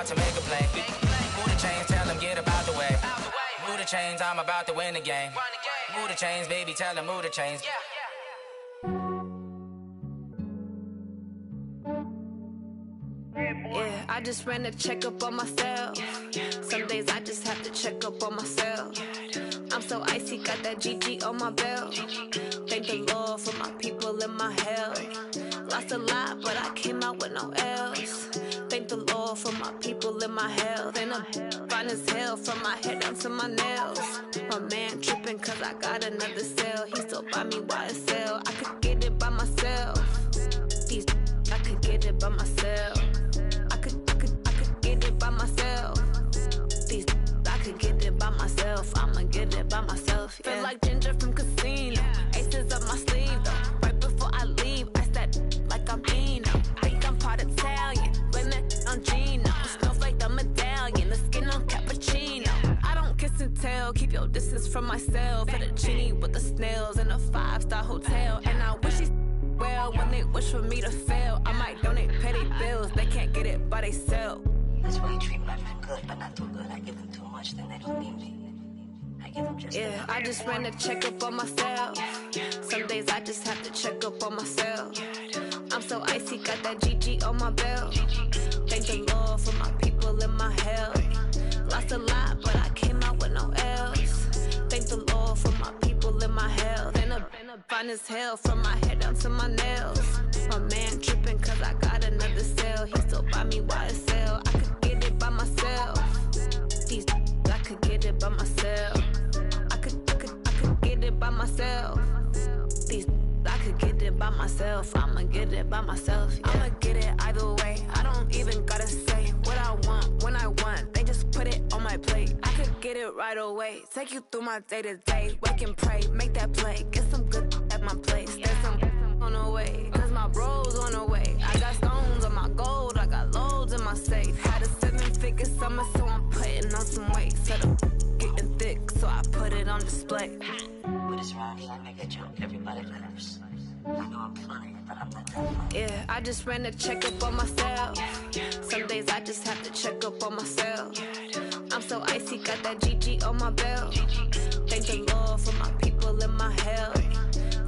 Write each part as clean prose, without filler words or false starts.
about to make a play. Move the chains, tell them get about the way. Move the chains, I'm about to win the game. Move the chains, baby, tell them move the chains. Yeah, I just ran a checkup on myself. Some days I just have to check up on myself. I'm so icy, got that GG on my belt. Thank the Lord for my people and my health. Lost a lot, but I came out with no else. Thank the Lord for my people and my health. And I'm fine as hell from my head down to my nails. My man tripping cause I got another cell. He still buy me YSL. I could get it by myself. These I could get it by myself. I could get it by myself. These I could get it by myself. I'ma get it by myself. Yeah. Feel like Ginger from Casino. Aces up my sleeve though. Right before I leave, I said like I'm Eno. Think I'm part Italian. Blame it on Gino. Smells like the medallion. The skin on cappuccino. I don't kiss and tell. Keep your distance from myself. At a genie with the snails in a 5-star hotel. And I wish he well when they wish for me to fail. I might donate petty bills. They can't get it by they sell. That's why you treat my men good, but not too good. I give them too much, then they don't need me. I give them just yeah, I just ran a checkup on myself. Some days I just have to check up on myself. I'm so icy, got that GG on my belt. Thank the Lord for my people and my health. Lost a lot, but I came out with no else. Thank the Lord for my people and my health. And I'm fine as hell from my head down to my nails. My man tripping cause I got another cell. He still buy me YSL. I could get it by myself. These I could get it by myself. I could get it by myself. These I could get it by myself. I'ma get it by myself. Yeah. I'ma get it either way. I don't even gotta say what I want when I want. They just put it on my plate. I could get it right away. Take you through my day to day. Wake and pray, make that play. Get some good at my place. There's some on the way. Cause my bro's on the way. I got stones on my gold. I got loads in my safe. Had a 7-figure summer, so I'm putting on some weight. Said I'm getting thick, so I put it on display. With this round here, I make a joke. Everybody laughs. I know I'm funny, but I'm not that funny. Yeah, I just ran a checkup on myself. Some days I just have to check up on myself. I'm so icy, got that GG on my belt. Thank the Lord for my people and my health.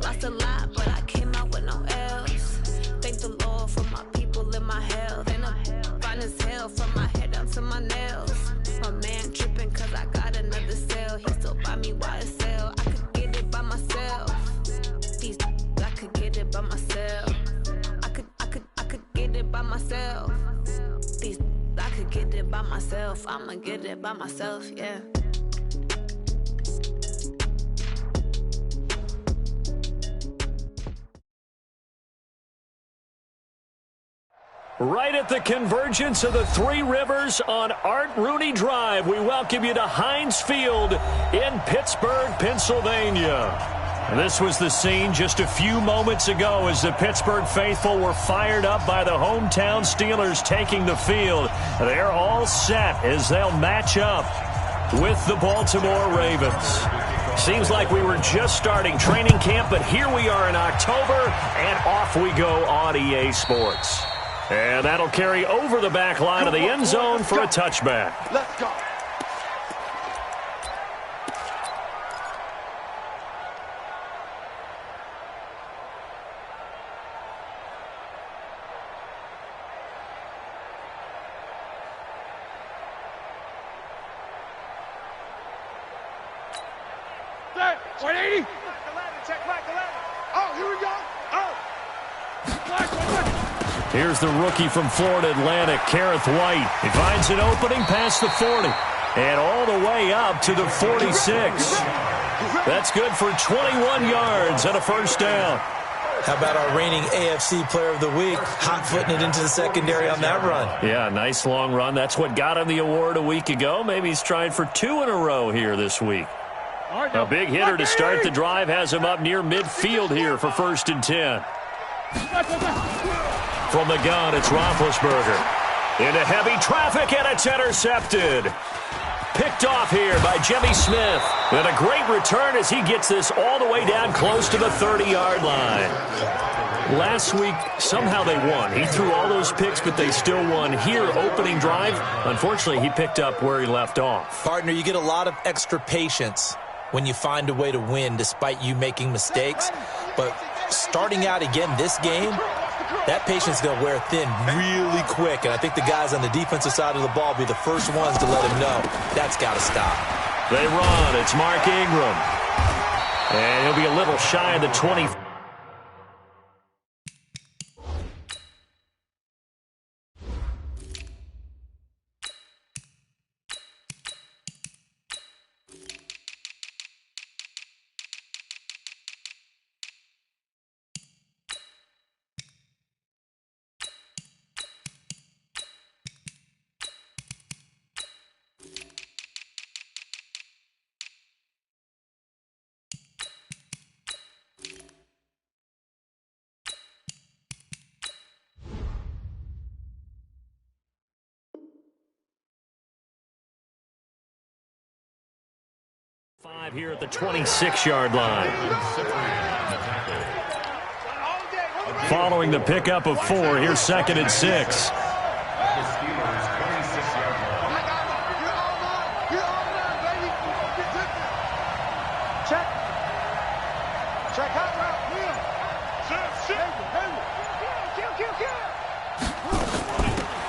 Lost a lot, but I came out with no else. Thank the Lord for my people and my health. And I'm fine as hell from my head down to my nails. My man tripping cause I got another cell. He still buy me YSL. I could get it by myself. These I could get it by myself. I could get it by myself. These I could get it by myself. I'ma get it by myself, yeah. Right at the convergence of the Three Rivers on Art Rooney Drive, we welcome you to Heinz Field in Pittsburgh, Pennsylvania. This was the scene just a few moments ago as the Pittsburgh faithful were fired up by the hometown Steelers taking the field. They're all set as they'll match up with the Baltimore Ravens. Seems like we were just starting training camp, but here we are in October, and off we go on EA Sports. And that'll carry over the back line of the end zone for a touchback. Let's go. Set. 180. Check back the ladder. Oh, here we go. Oh. Here's the rookie from Florida Atlantic, Kareth White. He finds an opening past the 40 and all the way up to the 46. That's good for 21 yards and a first down. How about our reigning AFC Player of the Week, hot-footing it into the secondary on that run? Yeah, nice long run. That's what got him the award a week ago. Maybe he's trying for 2 in a row here this week. A big hitter to start the drive has him up near midfield here for 1st and 10. From the gun, it's Roethlisberger. Into heavy traffic, and it's intercepted. Picked off here by Jimmy Smith. And a great return as he gets this all the way down close to the 30-yard line. last week, somehow they won. He threw all those picks, but they still won. Here, opening drive, unfortunately, he picked up where he left off. Partner, you get a lot of extra patience when you find a way to win despite you making mistakes. But starting out again this game, that patience is going to wear thin really quick. And I think the guys on the defensive side of the ball will be the first ones to let him know that's got to stop. They run. It's Mark Ingram. And he'll be a little shy of the 20. Here at the 26-yard line. Following the pickup of 4, here's 2nd and 6.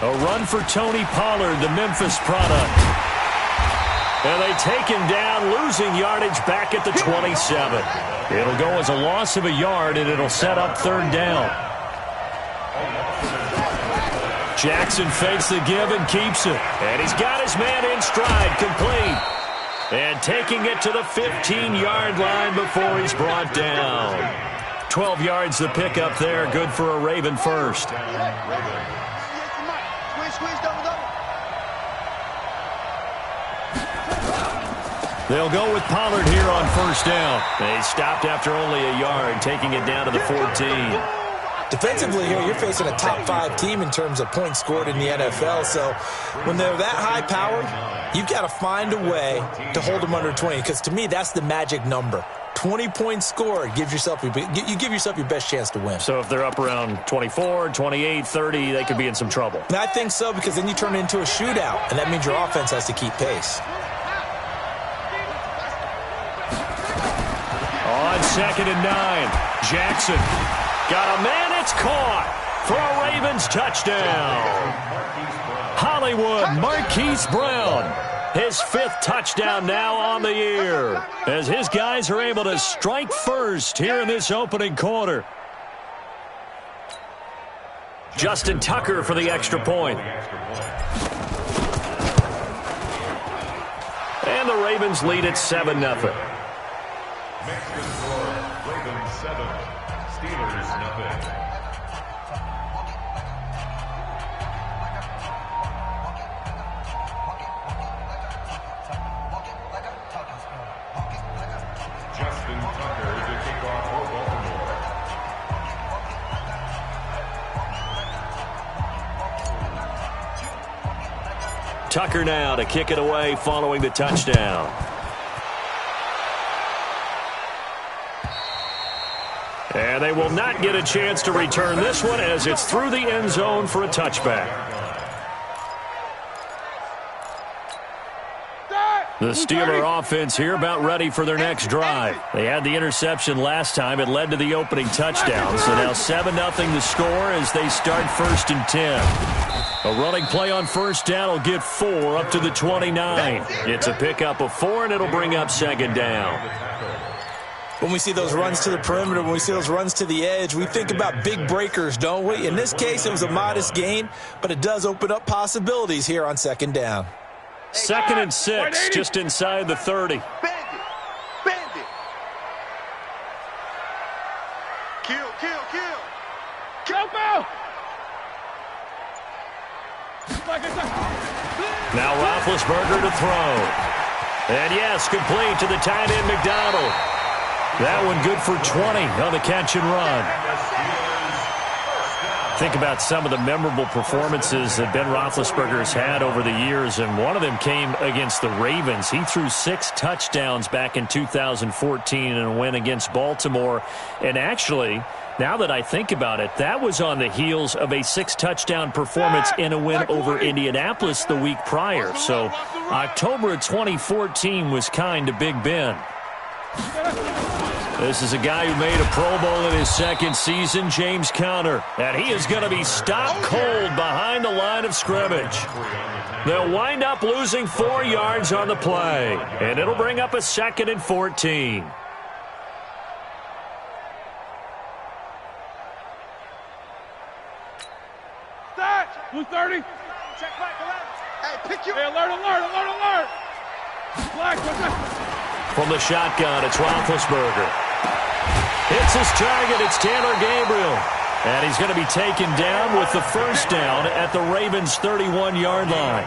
A run for Tony Pollard, the Memphis product. And they take him down, losing yardage back at the 27. It'll go as a loss of a yard, and it'll set up 3rd down. Jackson fakes the give and keeps it. And he's got his man in stride, complete. And taking it to the 15-yard line before he's brought down. 12 yards the pickup there, good for a Raven first. They'll go with Pollard here on 1st down. They stopped after only a yard, taking it down to the 14. Defensively here, you're facing a top 5 team in terms of points scored in the NFL. So when they're that high-powered, you've got to find a way to hold them under 20. Because to me, that's the magic number. 20 points scored, you give yourself your best chance to win. So if they're up around 24, 28, 30, they could be in some trouble. And I think so, because then you turn it into a shootout, and that means your offense has to keep pace. On 2nd and 9, Jackson got a man. It's caught for a Ravens touchdown. Hollywood Marquise Brown, his 5th touchdown now on the year, as his guys are able to strike first here in this opening quarter. Justin Tucker for the extra point. And the Ravens lead at 7-0. Next score, Ravens 7, Steelers 0. Justin Tucker to kick off for Baltimore. Tucker now to kick it away following the touchdown. And they will not get a chance to return this one as it's through the end zone for a touchback. The Steeler offense here about ready for their next drive. They had the interception last time. It led to the opening touchdown. So now 7-0 the score as they start 1st and 10. A running play on 1st down will get 4 up to the 29. It's a pickup of 4, and it'll bring up 2nd down. When we see those runs to the perimeter, when we see those runs to the edge, we think about big breakers, don't we? In this case, it was a modest gain, but it does open up possibilities here on 2nd down. 2nd and 6, just inside the 30. Bend it. Kill. Go! Now Roethlisberger to throw. And yes, complete to the tight end McDonald. That one good for 20 on the catch and run. Think about some of the memorable performances that Ben Roethlisberger has had over the years, and one of them came against the Ravens. He threw 6 touchdowns back in 2014 in a win against Baltimore. And actually, Now that I think about it, that was on the heels of a 6-touchdown performance in a win over Indianapolis the week prior. So October of 2014 was kind of Big Ben. This is a guy who made a Pro Bowl in his second season, James Conner. And he is going to be stopped cold behind the line of scrimmage. They'll wind up losing 4 yards on the play. And it'll bring up a 2nd and 14. Blue 30. Check back 11. Hey, pick you. Hey, alert. Black, what's that? From the shotgun, it's Roethlisberger. Hits his target. It's Taylor Gabriel. And he's going to be taken down with the first down at the Ravens' 31-yard line.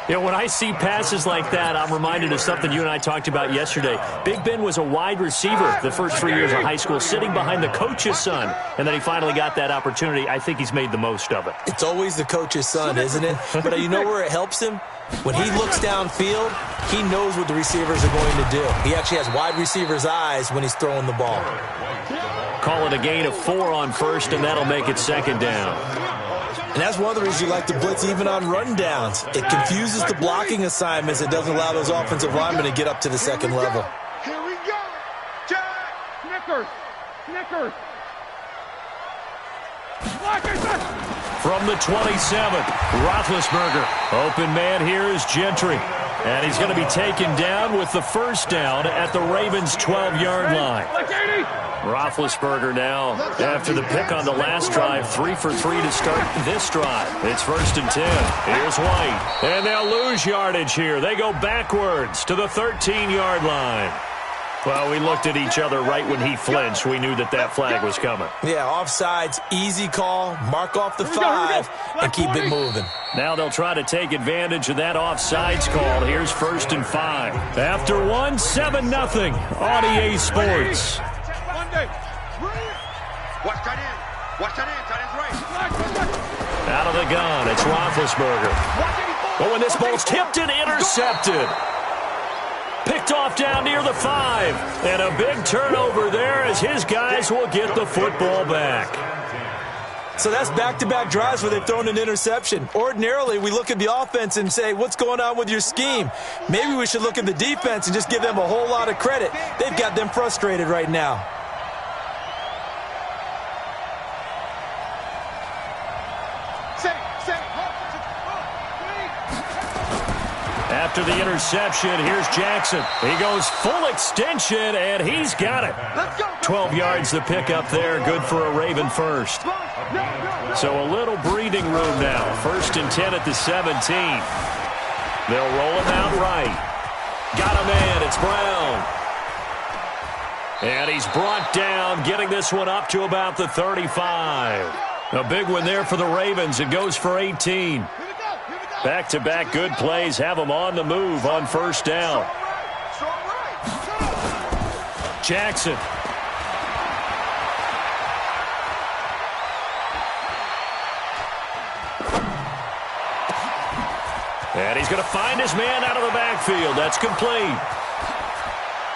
You know, when I see passes like that, I'm reminded of something you and I talked about yesterday. Big Ben was a wide receiver the first 3 years of high school, sitting behind the coach's son, and then he finally got that opportunity. I think he's made the most of it. It's always the coach's son, isn't it? But you know where it helps him? When he looks downfield, he knows what the receivers are going to do. He actually has wide receivers' eyes when he's throwing the ball. Call it a gain of 4 on first, and that'll make it 2nd down. And that's one of the reasons you like to blitz even on run downs. It confuses the blocking assignments. It doesn't allow those offensive linemen to get up to the second level. Here we go. Jack. Snickers. From the 27, Roethlisberger. Open man here is Gentry. And he's going to be taken down with the first down at the Ravens' 12-yard line. Roethlisberger now, after the pick on the last drive, 3 for 3 to start this drive. It's 1st and 10. Here's White. And they'll lose yardage here. They go backwards to the 13-yard line. Well, we looked at each other right when he flinched. We knew that flag was coming. Yeah, offsides, easy call, mark off the 5, and keep it moving. Now they'll try to take advantage of that offsides call. Here's 1st and 5. After 1, 7-0 on EA Sports. Out of the gun, it's Roethlisberger. But when this ball's tipped and intercepted. Picked off down near the 5. And a big turnover there as his guys will get the football back. So that's back-to-back drives where they've thrown an interception. Ordinarily, we look at the offense and say, what's going on with your scheme? Maybe we should look at the defense and just give them a whole lot of credit. They've got them frustrated right now. After the interception, here's Jackson. He goes full extension, and he's got it. 12 yards to pick up there. Good for a Raven first. So a little breathing room now. 1st and 10 at the 17. They'll roll him out right. Got a man. It's Brown. And he's brought down, getting this one up to about the 35. A big one there for the Ravens. It goes for 18. Back-to-back good plays have them on the move on 1st down. Jackson. And he's going to find his man out of the backfield. That's complete.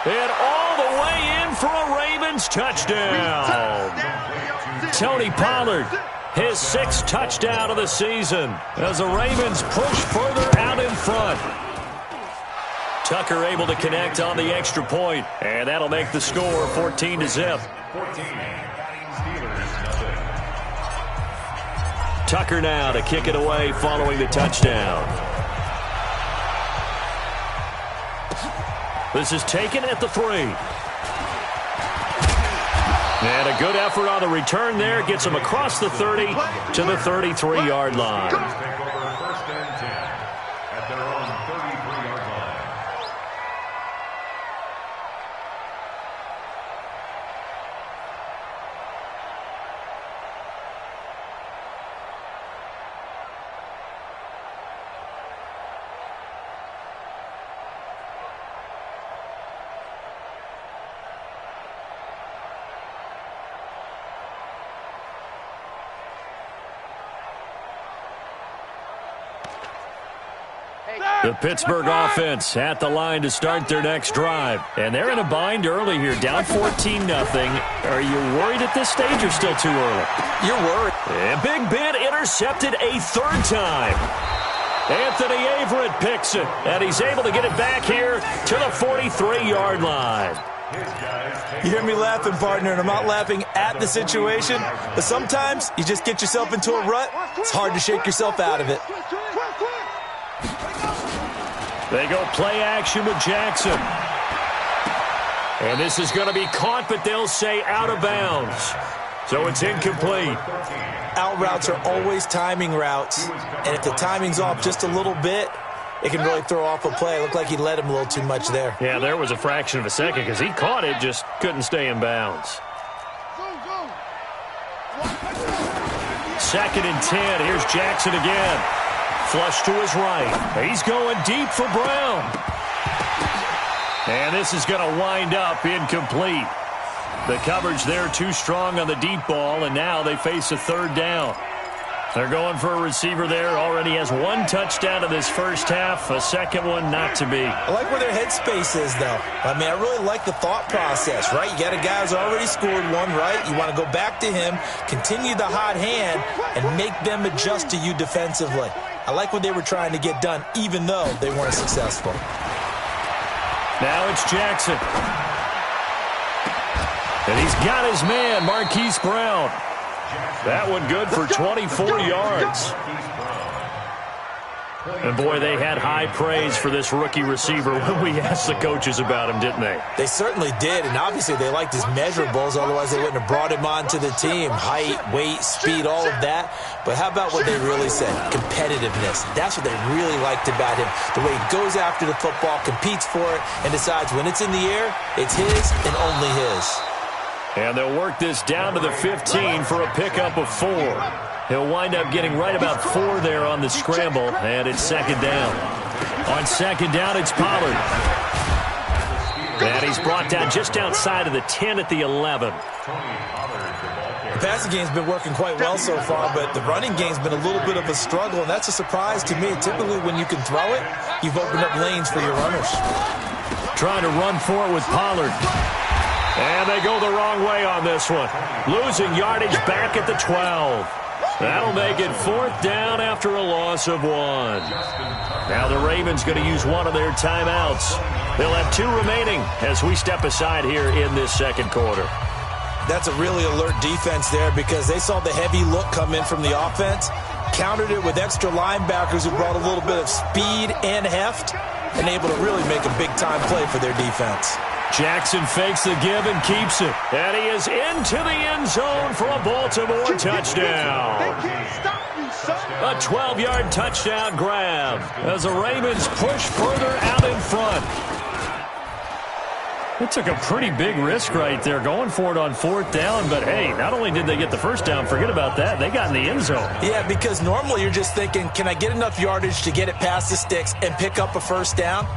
And all the way in for a Ravens touchdown. Tony Pollard. His 6th touchdown of the season as the Ravens push further out in front. Tucker able to connect on the extra point, and that'll make the score 14-0. Tucker now to kick it away following the touchdown. This is taken at the 3. And a good effort on the return there. Gets him across the 30 to the 33-yard line. The Pittsburgh offense at the line to start their next drive. And they're in a bind early here, down 14-0. Are you worried at this stage or still too early? You're worried. And Big Ben intercepted a third time. Anthony Averett picks it, and he's able to get it back here to the 43-yard line. You hear me laughing, partner, and I'm not laughing at the situation, but sometimes you just get yourself into a rut. It's hard to shake yourself out of it. They go play action with Jackson. And this is going to be caught, but they'll say out of bounds. So it's incomplete. Out routes are always timing routes, and if the timing's off just a little bit, it can really throw off a play. It looked like he led him a little too much there. Yeah, there was a fraction of a second because he caught it, just couldn't stay in bounds. 2nd and 10. Here's Jackson again. Flush to his right. He's going deep for Brown. And this is going to wind up incomplete. The coverage there too strong on the deep ball, and now they face a third down. They're going for a receiver there. Already has one touchdown in this first half. A second one not to be. I like where their headspace is, though. I mean, I really like the thought process, right? You got a guy who's already scored one, right? You want to go back to him, continue the hot hand, and make them adjust to you defensively. I like what they were trying to get done, even though they weren't successful. Now it's Jackson. And he's got his man, Marquise Brown. That one good for 24 yards. And, boy, they had high praise for this rookie receiver when we asked the coaches about him, didn't they? They certainly did, and obviously they liked his measurables. Otherwise, they wouldn't have brought him onto the team. Height, weight, speed, all of that. But how about what they really said? Competitiveness. That's what they really liked about him. The way he goes after the football, competes for it, and decides when it's in the air, it's his and only his. And they'll work this down to the 15 for a pickup of 4. He'll wind up getting right about 4 there on the scramble, and it's 2nd down. On 2nd down, it's Pollard. And he's brought down just outside of the 10 at the 11. The passing game's been working quite well so far, but the running game's been a little bit of a struggle, and that's a surprise to me. Typically, when you can throw it, you've opened up lanes for your runners. Trying to run for it with Pollard. And they go the wrong way on this one. Losing yardage back at the 12. That'll make it 4th down after a loss of 1. Now the Ravens going to use one of their timeouts. They'll have 2 remaining as we step aside here in this second quarter. That's a really alert defense there because they saw the heavy look come in from the offense, countered it with extra linebackers who brought a little bit of speed and heft, and able to really make a big-time play for their defense. Jackson fakes the give and keeps it. And he is into the end zone for a Baltimore touchdown. A 12-yard touchdown grab as the Ravens push further out in front. It took a pretty big risk right there going for it on 4th down. But, hey, not only did they get the first down, forget about that, they got in the end zone. Yeah, because normally you're just thinking, can I get enough yardage to get it past the sticks and pick up a first down?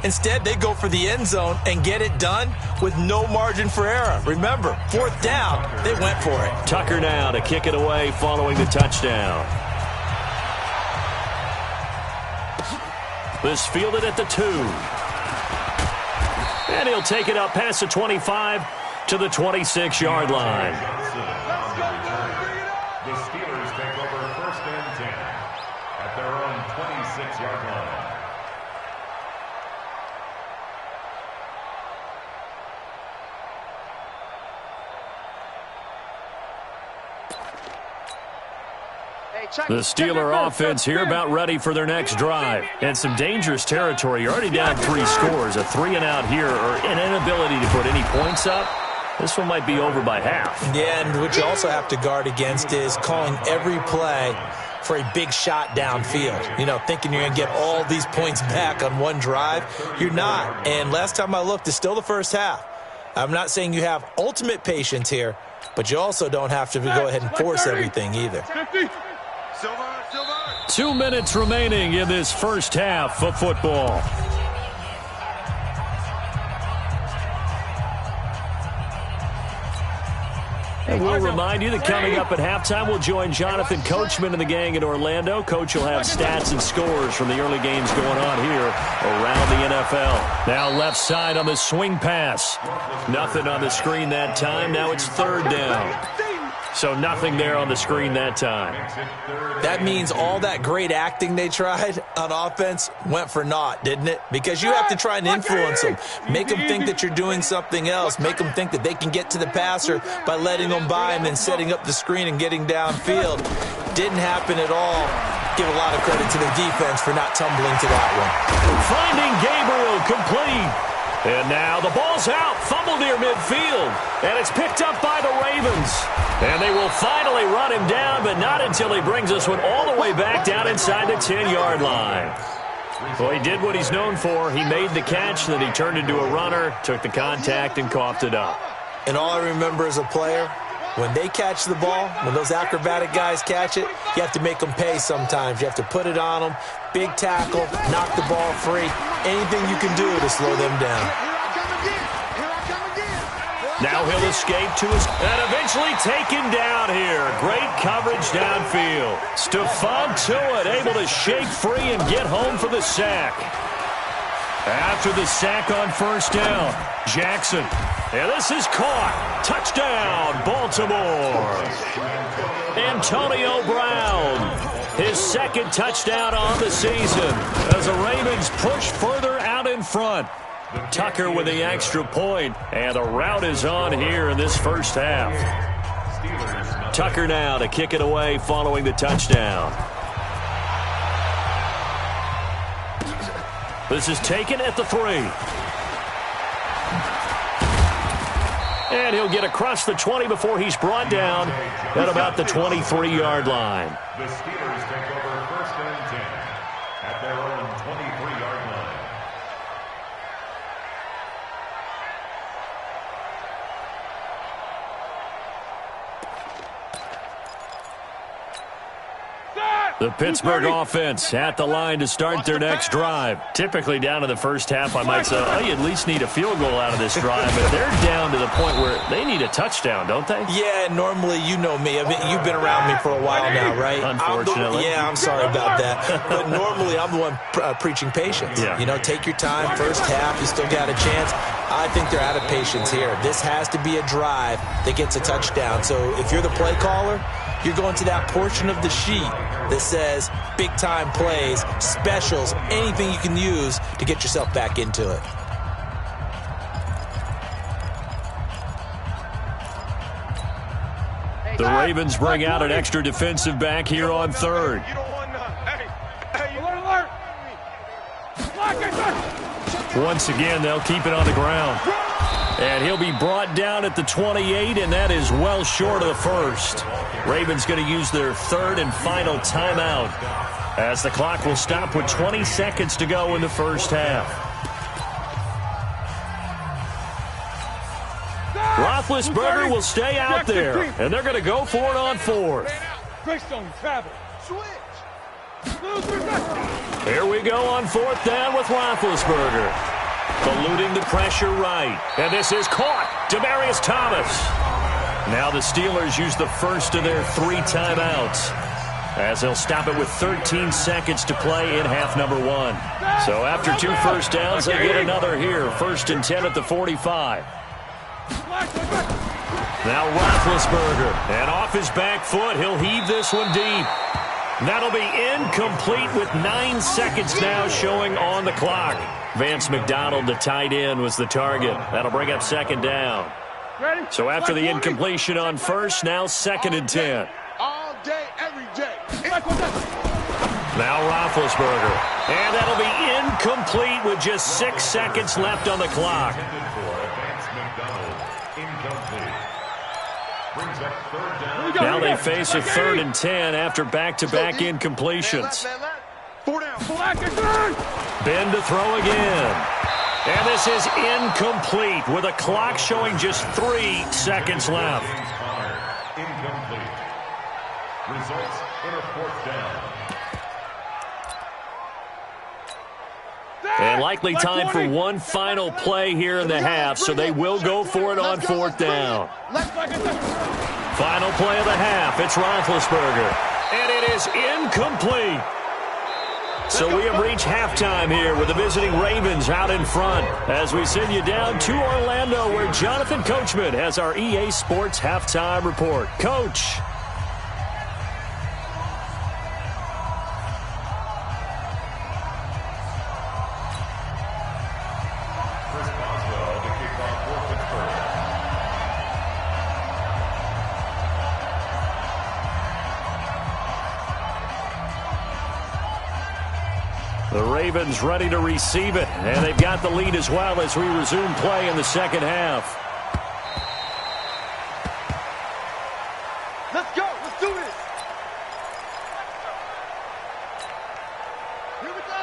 Instead, they go for the end zone and get it done with no margin for error. Remember, 4th down, they went for it. Tucker now to kick it away following the touchdown. This fielded at the 2. And he'll take it up past the 25 to the 26-yard line. The Steelers take over 1st and 10 at their own 26-yard line. The Steeler offense here about ready for their next drive. And some dangerous territory. You're already down 3 scores. A 3-and-out here or an inability to put any points up. This one might be over by half. Yeah, and what you also have to guard against is calling every play for a big shot downfield. You know, thinking you're going to get all these points back on one drive. You're not. And last time I looked, it's still the first half. I'm not saying you have ultimate patience here, but you also don't have to go ahead and force everything either. 2 minutes remaining in this first half of football. And we'll remind you that coming up at halftime, we'll join Jonathan Coachman and the gang in Orlando. Coach will have stats and scores from the early games going on here around the NFL. Now left side on the swing pass. Nothing on the screen that time. Now it's third down. So nothing there on the screen that time. That means all that great acting they tried on offense went for naught, didn't it? Because you have to try and influence them. Make them think that you're doing something else. Make them think that they can get to the passer by letting them by and then setting up the screen and getting downfield. Didn't happen at all. Give a lot of credit to the defense for not tumbling to that one. Finding Gabriel complete. And now the ball's out, fumbled near midfield, and it's picked up by the Ravens. And they will finally run him down, but not until he brings this one all the way back down inside the 10-yard line. Well, he did what he's known for. He made the catch, then he turned into a runner, took the contact, and coughed it up. And all I remember as a player, when they catch the ball, when those acrobatic guys catch it, you have to make them pay sometimes. You have to put it on them, big tackle, knock the ball free, anything you can do to slow them down. Now he'll escape to his, and eventually taken down here. Great coverage downfield. Stephon Tuitt able to shake free and get home for the sack. After the sack on first down, Jackson. And this is caught. Touchdown, Baltimore. Antonio Brown, his second touchdown on the season as the Ravens push further out in front. Tucker with the extra point, and the route is on here in this first half. Tucker now to kick it away following the touchdown. This is taken at the 3. And he'll get across the 20 before he's brought down at about the 23-yard line. The Steelers take over first and 10 at their own 23-yard line. The Pittsburgh offense at the line to start their next drive. Typically down to the first half, I might say, oh, you at least need a field goal out of this drive. But they're down to the point where they need a touchdown, don't they? Yeah, normally, you know me. I mean, you've been around me for a while now, right? Unfortunately. I'm sorry about that. But normally, I'm the one preaching patience. Yeah. You know, take your time. First half, you still got a chance. I think they're out of patience here. This has to be a drive that gets a touchdown. So if you're the play caller, you're going to that portion of the sheet that says big-time plays, specials, anything you can use to get yourself back into it. The Ravens bring out an extra defensive back here on third. Once again, they'll keep it on the ground. And he'll be brought down at the 28, and that is well short of the first. Ravens going to use their third and final timeout as the clock will stop with 20 seconds to go in the first half. Roethlisberger will stay out there, and they're going to go for it on fourth. Here we go on fourth down with Roethlisberger. Eluding the pressure right. And this is caught. Demaryius Thomas. Now the Steelers use the first of their 3 timeouts as they'll stop it with 13 seconds to play in half number 1. So after 2 first downs, they get another here. First and 10 at the 45. Now Roethlisberger. And off his back foot, he'll heave this one deep. That'll be incomplete with 9 seconds now showing on the clock. Vance McDonald, the tight end, was the target. That'll bring up second down. So after the incompletion on first, now second and 10. All day, every day. Now Roethlisberger. And that'll be incomplete with just 6 seconds left on the clock. Now they face a third and 10 after back-to-back incompletions. Ben to throw again. And this is incomplete with a clock showing just 3 seconds left. Incomplete. Results in a fourth down. And likely time for one final play here in the half, so they will go for it on fourth down. Final play of the half. It's Roethlisberger. And it is incomplete. So we have reached halftime here with the visiting Ravens out in front as we send you down to Orlando where Jonathan Coachman has our EA Sports halftime report. Coach. The Ravens ready to receive it, and they've got the lead as well as we resume play in the second half. Let's go. Let's do this.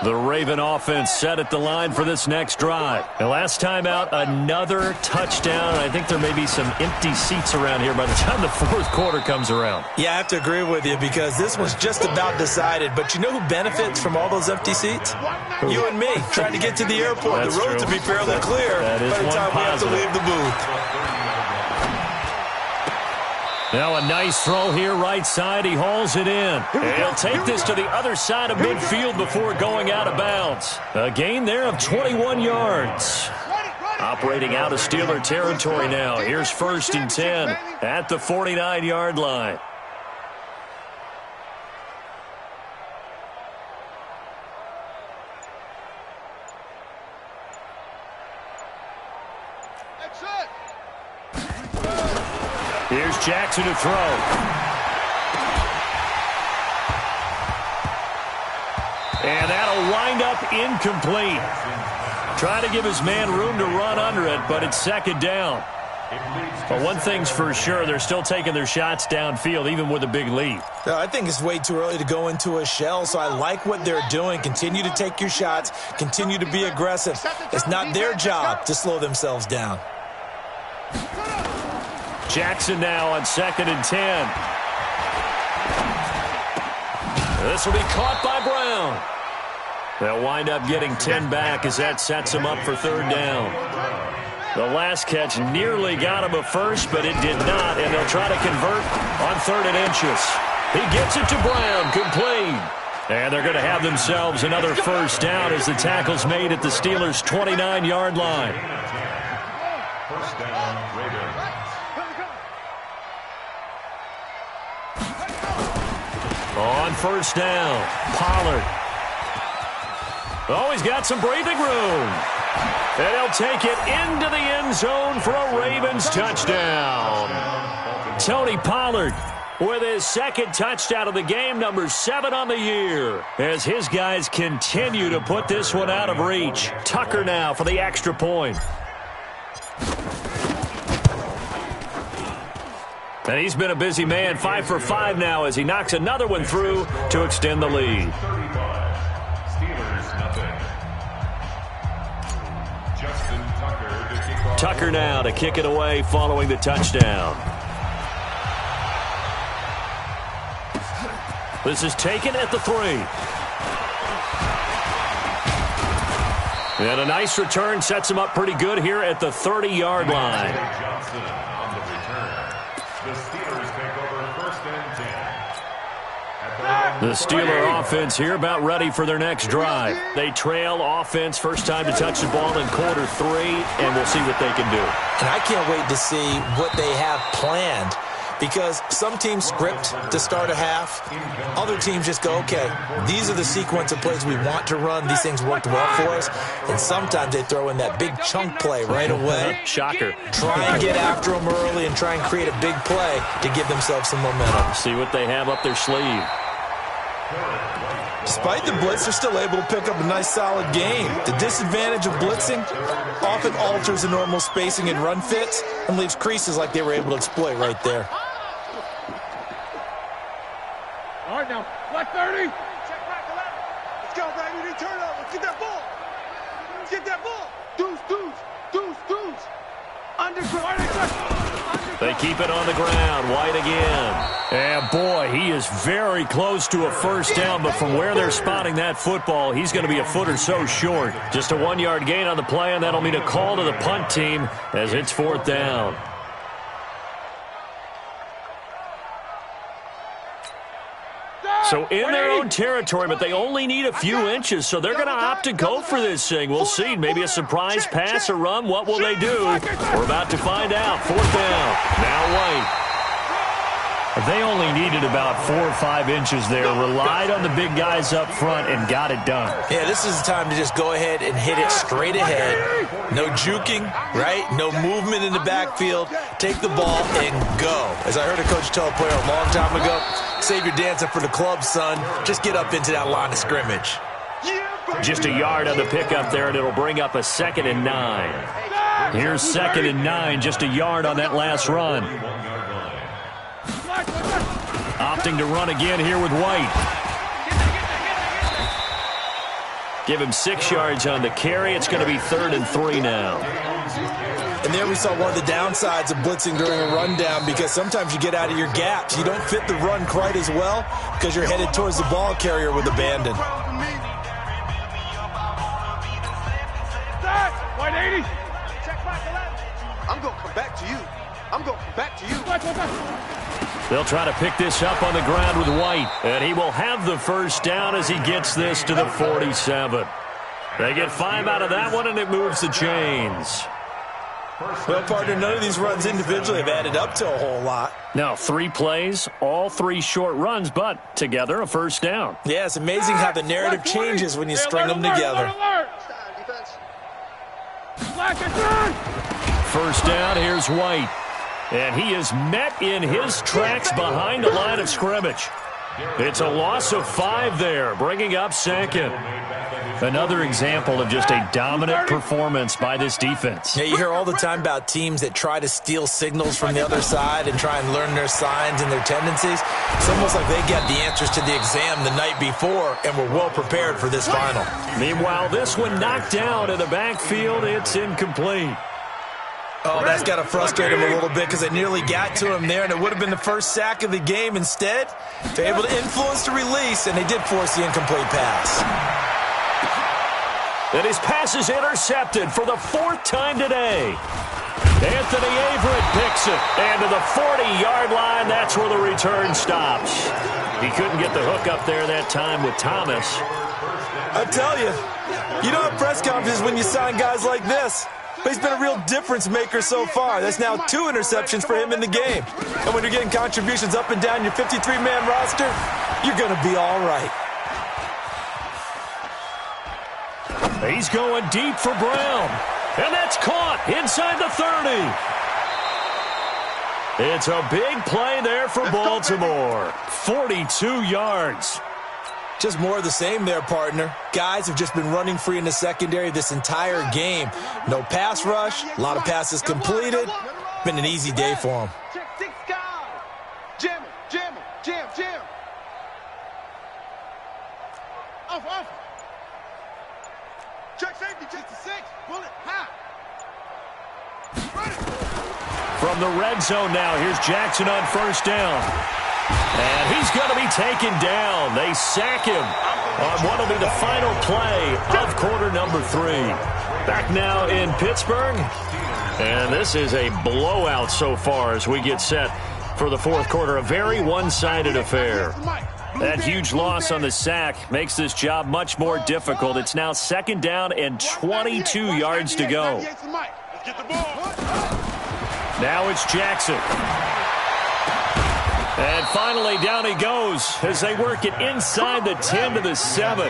The Raven offense set at the line for this next drive. And last time out, another touchdown. I think there may be some empty seats around here by the time the fourth quarter comes around. Yeah, I have to agree with you because this one's just about decided. But you know who benefits from all those empty seats? You and me, trying to get to the airport. That's the roads true. will be fairly clear by the time we have to leave the booth. Now a nice throw here right side. He hauls it in. And he'll take this to the other side of midfield before going out of bounds. A gain there of 21 yards. Operating out of Steeler territory now. Here's 1st and 10 at the 49-yard line. Here's Jackson to throw. And that'll wind up incomplete. Trying to give his man room to run under it, but it's second down. But one thing's for sure, they're still taking their shots downfield, even with a big lead. I think it's way too early to go into a shell, so I like what they're doing. Continue to take your shots. Continue to be aggressive. It's not their job to slow themselves down. Jackson now on 2nd and 10. This will be caught by Brown. They'll wind up getting 10 back as that sets them up for 3rd down. The last catch nearly got him a first, but it did not, and they'll try to convert on 3rd and inches. He gets it to Brown, complete. And they're going to have themselves another 1st down as the tackle's made at the Steelers' 29-yard line. 1st down, Ravens. On 1st down, Pollard. Oh, he's got some breathing room. And he'll take it into the end zone for a Ravens touchdown. Tony Pollard with his 2nd touchdown of the game, number 7 on the year, as his guys continue to put this one out of reach. Tucker now for the extra point. And he's been a busy man, 5 for 5 now as he knocks another one through to extend the lead. 35. Steelers nothing. Justin Tucker to kick off. Tucker now to kick it away following the touchdown. This is taken at the 3. And a nice return sets him up pretty good here at the 30-yard line. Johnson on the return. The Steelers take over 1st and 10. The Steeler offense here about ready for their next drive. They trail offense, first time to touch the ball in quarter 3, and we'll see what they can do. And I can't wait to see what they have planned because some teams script to start a half. Other teams just go, okay, these are the sequence of plays we want to run. These things worked well for us. And sometimes they throw in that big chunk play right away. Shocker. Try and get after them early and try and create a big play to give themselves some momentum. See what they have up their sleeve. Despite the blitz, they're still able to pick up a nice, solid game. The disadvantage of blitzing often alters the normal spacing and run fits and leaves creases like they were able to exploit right there. All right, now, black 30. Check back 11. Let's go, baby. They turn up. Let's get that ball. Let's get that ball. Deuce. They keep it on the ground. White again. And, boy, he is very close to a 1st down, but from where they're spotting that football, he's going to be a foot or so short. Just a 1-yard gain on the play, and that'll mean a call to the punt team as it's 4th down. So in their own territory, but they only need a few inches, so they're going to opt to go for this thing. We'll see. Maybe a surprise pass or run. What will they do? We're about to find out. Fourth down. Now White. They only needed about 4 or 5 inches there, relied on the big guys up front, and got it done. Yeah, this is the time to just go ahead and hit it straight ahead. No juking, right? No movement in the backfield. Take the ball and go. As I heard a coach tell a player a long time ago, save your dancing for the club, son. Just get up into that line of scrimmage. Just a yard on the pickup there, and it'll bring up a 2nd and 9. Here's 2nd and 9, just a yard on that last run. Opting to run again here with White. Give him 6 yards on the carry. It's going to be 3rd and 3 now. And there we saw one of the downsides of blitzing during a rundown, because sometimes you get out of your gaps. You don't fit the run quite as well because you're headed towards the ball carrier with abandon. 180. Check back 11. I'm going to come back to you. I'm going to come back to you. They'll try to pick this up on the ground with White, and he will have the first down as he gets this to the 47. They get 5 out of that one, and it moves the chains. Well, partner, none of these runs individually have added up to a whole lot. Now, 3 plays, all 3 short runs, but together a first down. Yeah, it's amazing how the narrative changes when you string them together. First down, here's White. And he is met in his tracks behind the line of scrimmage. It's a loss of 5 there, bringing up 2nd. Another example of just a dominant performance by this defense. Yeah, you hear all the time about teams that try to steal signals from the other side and try and learn their signs and their tendencies. It's almost like they got the answers to the exam the night before and were well prepared for this final. Meanwhile, this one knocked down in the backfield. It's incomplete. Oh, that's got to frustrate him a little bit because they nearly got to him there, and it would have been the first sack of the game. Instead, they're able to influence the release, and they did force the incomplete pass. And his pass is intercepted for the 4th time today. Anthony Averett picks it. And to the 40-yard line, that's where the return stops. He couldn't get the hook up there that time with Thomas. I tell you, you don't have press conferences when you sign guys like this. But he's been a real difference maker so far. That's now 2 interceptions for him in the game. And when you're getting contributions up and down your 53-man roster, you're going to be all right. He's going deep for Brown. And that's caught inside the 30. It's a big play there for Baltimore. 42 yards. Just more of the same there, partner. Guys have just been running free in the secondary this entire game. No pass rush, a lot of passes completed. Been an easy day for them. Check 6 guys. Jam him, jam him, jam. Off. Check safety, check the 6. Bullet, high. From the red zone now, here's Jackson on first down. And he's going to be taken down. They sack him on what will be the final play of quarter number 3. Back now in Pittsburgh. And this is a blowout so far as we get set for the 4th quarter. A very one-sided affair. That huge loss on the sack makes this job much more difficult. It's now 2nd down and 22 yards to go. Now it's Jackson. And finally, down he goes as they work it inside the 10 to the 7.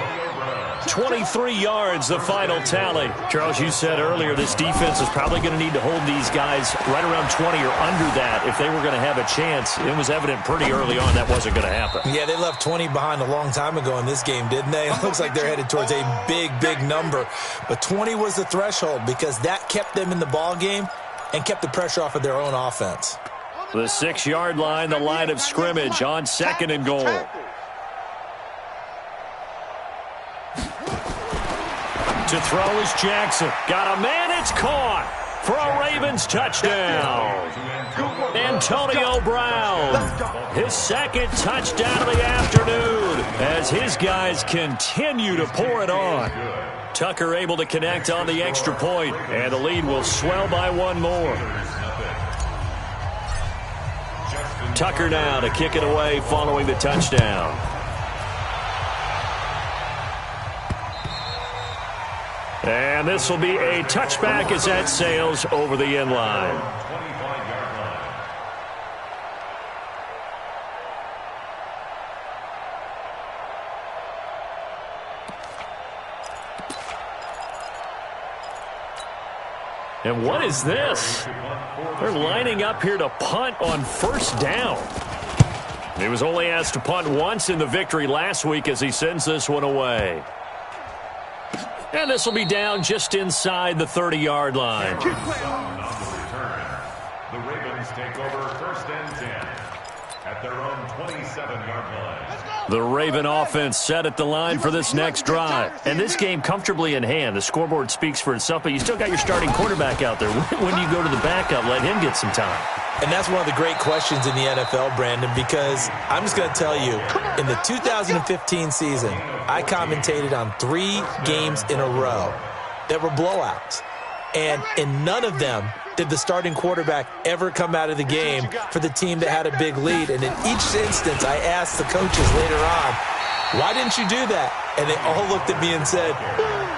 23 yards, the final tally. Charles, you said earlier this defense is probably going to need to hold these guys right around 20 or under that if they were going to have a chance. It was evident pretty early on that wasn't going to happen. Yeah, they left 20 behind a long time ago in this game, didn't they? It looks like they're headed towards a big number. But 20 was the threshold because that kept them in the ball game and kept the pressure off of their own offense. The 6-yard line, the line of scrimmage on 2nd and goal. To throw is Jackson. Got a man, it's caught for a Ravens touchdown. Antonio Brown, his 2nd touchdown of the afternoon as his guys continue to pour it on. Tucker able to connect on the extra point, and the lead will swell by 1 more. Tucker now to kick it away following the touchdown. And this will be a touchback as that sails over the end line. 25-yard line. And what is this? They're lining up here to punt on first down. He was only asked to punt once in the victory last week as he sends this one away. And this will be down just inside the 30-yard line. On the return, the Ravens take over first and 10 at their own 27-yard line. The Raven offense set at the line for this next drive. And this game comfortably in hand. The scoreboard speaks for itself, but you still got your starting quarterback out there. When you go to the backup, let him get some time. And that's one of the great questions in the NFL, Brandon, because I'm just going to tell you, in the 2015 season, I commentated on 3 games in a row that were blowouts. And in none of them did the starting quarterback ever come out of the game for the team that had a big lead. And in each instance, I asked the coaches later on, why didn't you do that? And they all looked at me and said,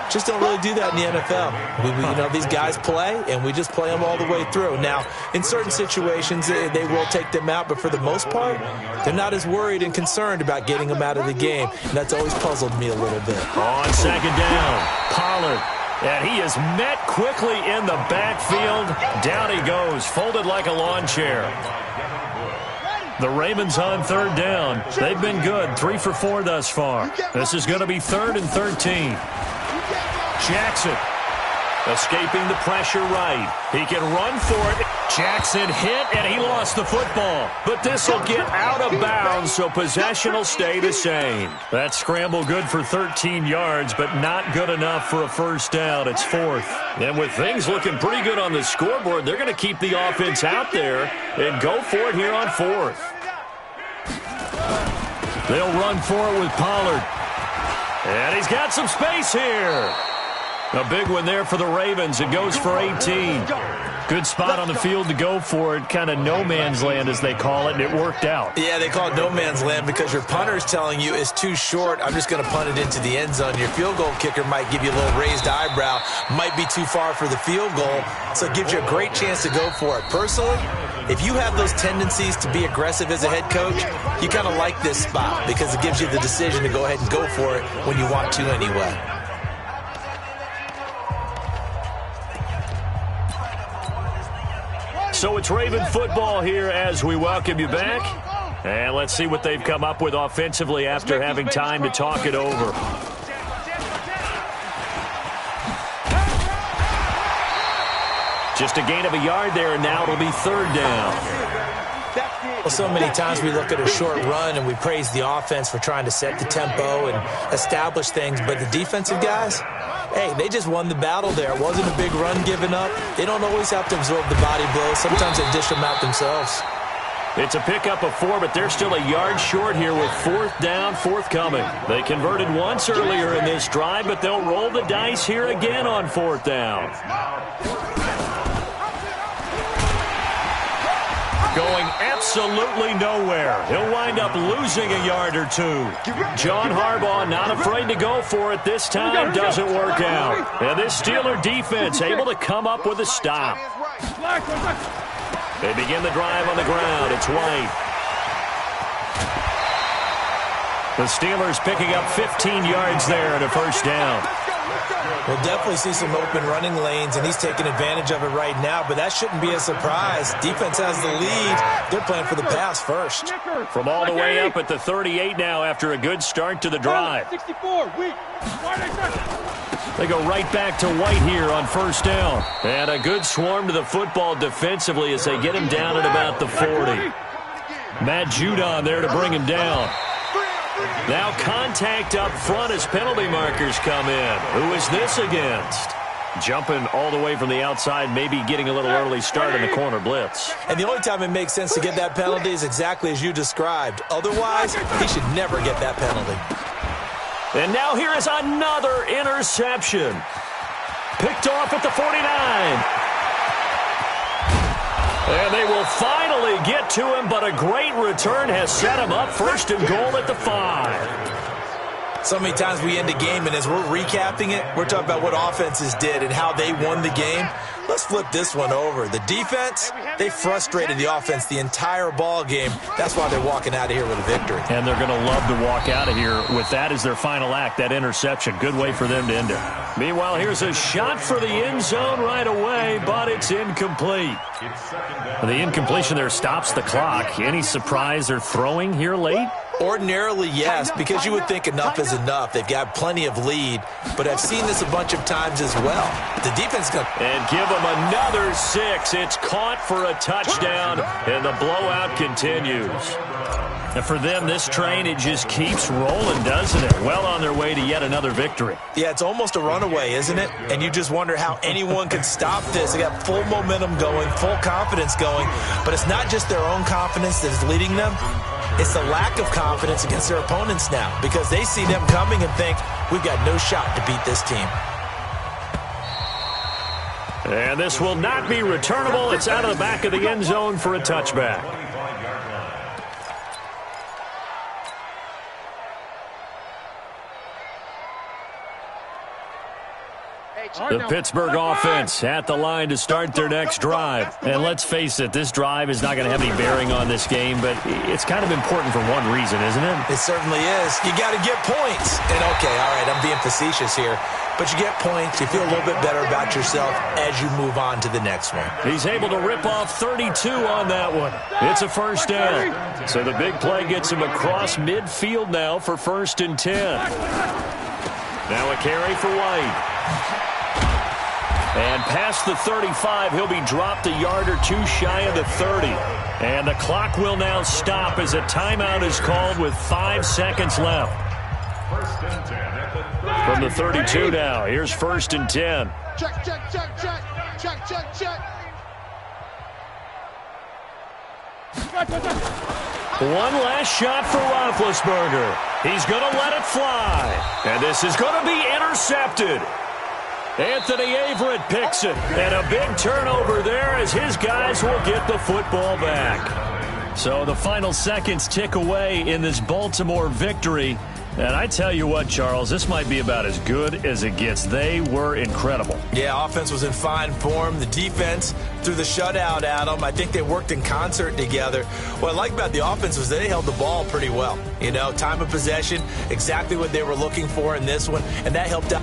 just don't really do that in the NFL. These guys play, and we just play them all the way through. Now, in certain situations, they will take them out, but for the most part, they're not as worried and concerned about getting them out of the game. And that's always puzzled me a little bit. On second down, Pollard. And he is met quickly in the backfield. Down he goes, folded like a lawn chair. The Ravens on third down. They've been good, 3 for 4 thus far. This is going to be 3rd and 13. Jackson escaping the pressure right. He can run for it. Jackson hit, and he lost the football. But this will get out of bounds, so possession will stay the same. That scramble good for 13 yards, but not good enough for a first down. It's 4th. And with things looking pretty good on the scoreboard, they're going to keep the offense out there and go for it here on 4th. They'll run for it with Pollard. And he's got some space here. A big one there for the Ravens. It goes for 18. Good spot on the field to go for it. Kind of no man's land, as they call it, and it worked out. Yeah, they call it no man's land because your punter is telling you it's too short. I'm just going to punt it into the end zone. Your field goal kicker might give you a little raised eyebrow. Might be too far for the field goal, so it gives you a great chance to go for it. Personally, if you have those tendencies to be aggressive as a head coach, you kind of like this spot because it gives you the decision to go ahead and go for it when you want to anyway. So it's Raven football here as we welcome you back. And let's see what they've come up with offensively after having time to talk it over. Just a gain of a yard there, and now it'll be 3rd down. Well, so many times we look at a short run and we praise the offense for trying to set the tempo and establish things, but the defensive guys, hey, they just won the battle there. It wasn't a big run given up. They don't always have to absorb the body blows. Sometimes they dish them out themselves. It's a pickup of 4, but they're still a yard short here with 4th down forthcoming. They converted once earlier in this drive, but they'll roll the dice here again on 4th down. Going absolutely nowhere. He'll wind up losing a yard or 2. John Harbaugh not afraid to go for it this time. Doesn't work out. And this Steeler defense able to come up with a stop. They begin the drive on the ground. It's White. The Steelers picking up 15 yards there and a first down. We'll definitely see some open running lanes, and he's taking advantage of it right now, but that shouldn't be a surprise. Defense has the lead. They're playing for the pass first. From all the way up at the 38 now after a good start to the drive. 64, weak. They go right back to White here on first down. And a good swarm to the football defensively as they get him down at about the 40. Matt Judon there to bring him down. Now contact up front as penalty markers come in. Who is this against? Jumping all the way from the outside, maybe getting a little early start in the corner blitz. And the only time it makes sense to get that penalty is exactly as you described. Otherwise, he should never get that penalty. And now here is another interception. Picked off at the 49. And they will finally get to him, but a great return has set him up 1st and goal at the 5. So many times we end a game, and as we're recapping it, we're talking about what offenses did and how they won the game. Let's flip this one over. The defense, they frustrated the offense the entire ball game. That's why they're walking out of here with a victory. And they're going to love to walk out of here with that as their final act, that interception. Good way for them to end it. Meanwhile, here's a shot for the end zone right away, but it's incomplete. The incompletion there stops the clock. Any surprise they're throwing here late? Ordinarily, yes, because you would think enough is enough. They've got plenty of lead, but I've seen this a bunch of times as well. The defense got... And give them another 6. It's caught for a touchdown, and the blowout continues. And for them, this train, it just keeps rolling, doesn't it? Well on their way to yet another victory. Yeah, it's almost a runaway, isn't it? And you just wonder how anyone can stop this. They got full momentum going, full confidence going, but it's not just their own confidence that is leading them. It's the lack of confidence against their opponents now because they see them coming and think, we've got no shot to beat this team. And this will not be returnable. It's out of the back of the end zone for a touchback. The Pittsburgh offense at the line to start their next drive. And let's face it, this drive is not going to have any bearing on this game, but it's kind of important for one reason, isn't it? It certainly is. You got to get points. And okay, all right, I'm being facetious here, but you get points, you feel a little bit better about yourself as you move on to the next one. He's able to rip off 32 on that one. It's a first down. So the big play gets him across midfield now for 1st and 10. Now a carry for White. And past the 35, he'll be dropped a yard or two shy of the 30. And the clock will now stop as a timeout is called with 5 seconds left. From the 32 now, here's 1st and 10. Check, check, check, check, check, check, check. One last shot for Roethlisberger. He's going to let it fly. And this is going to be intercepted. Anthony Averett picks it, and a big turnover there as his guys will get the football back. So the final seconds tick away in this Baltimore victory. And I tell you what, Charles, this might be about as good as it gets. They were incredible. Yeah, offense was in fine form. The defense threw the shutout at them. I think they worked in concert together. What I like about the offense was they held the ball pretty well. You know, time of possession, exactly what they were looking for in this one, and that helped out.